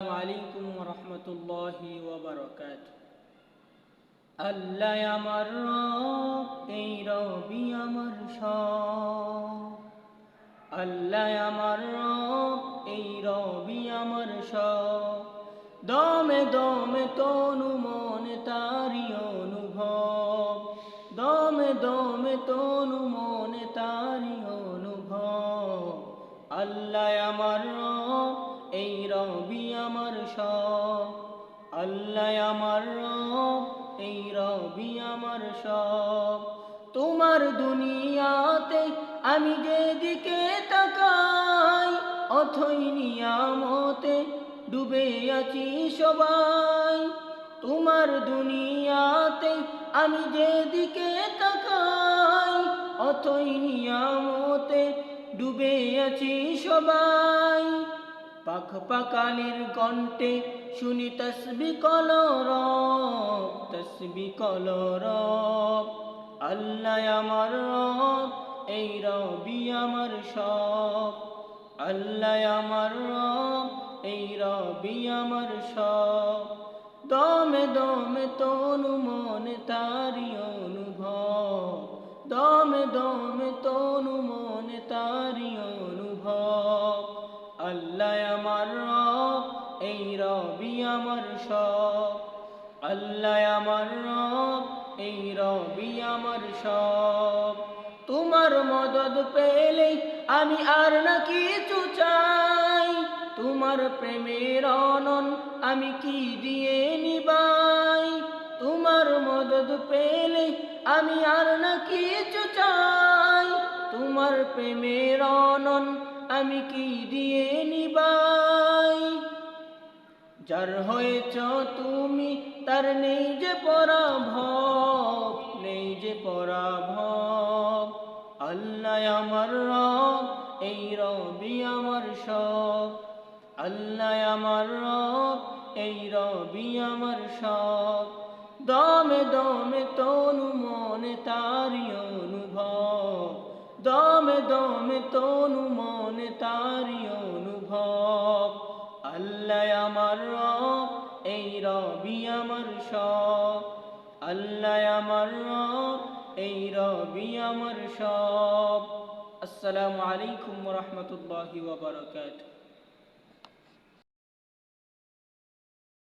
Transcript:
আসসালামু আলাইকুম ওয়া রাহমাতুল্লাহি ওয়া বারাকাতুহু। আল্লাহ আমার রব, এই রবি আমার সব। আল্লাহ আমার রব, এই রবি আমার সব। দমে দমে তনু মনে তারি অনুভব, দমে দমে তনু মনে তারি অনুভব। আল্লাহ আমার রব, এই রবি আমার সব। আল্লাহ আমার রব, এই রবি আমার সব। তোমার দুনিয়াতে আমি যেদিকে তাকাই, অথই নিয়ামতে ডুবে আছি সবাই। তোমার দুনিয়াতে আমি যেদিকে তাকাই, অথই নিয়ামতে ডুবে আছি সবাই। পাখ পাকালির কণ্ঠে শুনি তসবি কলরব, তসবি কলরব। আল্লাহ আমার রব, এই রবি আমার সব। আল্লাহ আমার রব, এই রবি আমার সব। দমে দমে তনু মনে তারি অনুভব, দমে দমে তনু মনে তারি অনুভব। আল্লাহ আমার রব, এই রবি আমার সব। আল্লাহ আমার রব, এই রবি আমার সব। তোমার মদদ পেলেই আমি আর না কিছু চাই, তোমার প্রেমের অনন আমি কি দিয়ে নিবাই। তোমার মদদ পেলে আমি আর না কিছু চাই, তোমার প্রেমের অনন আমি কি দিয়ে নিবাই। যার হয়েছ তুমি তার নেই যে পরাভব, নেই যে পরাভব। আল্লাহ আমার রব, এই রবি আমার সব। আল্লাহ আমার রব, এই রবি আমার সব। দমে দমে তনু মনে তারি অনুভব, দমে দমে তনু মনে তারি অনুভব। আল্লাহ আমার রব, এই রবি আমার সব। আল্লাহ আমার রব, এই রবি আমার সব। আসসালামু আলাইকুম ওয়া রাহমাতুল্লাহি ওয়া বারাকাতুহু।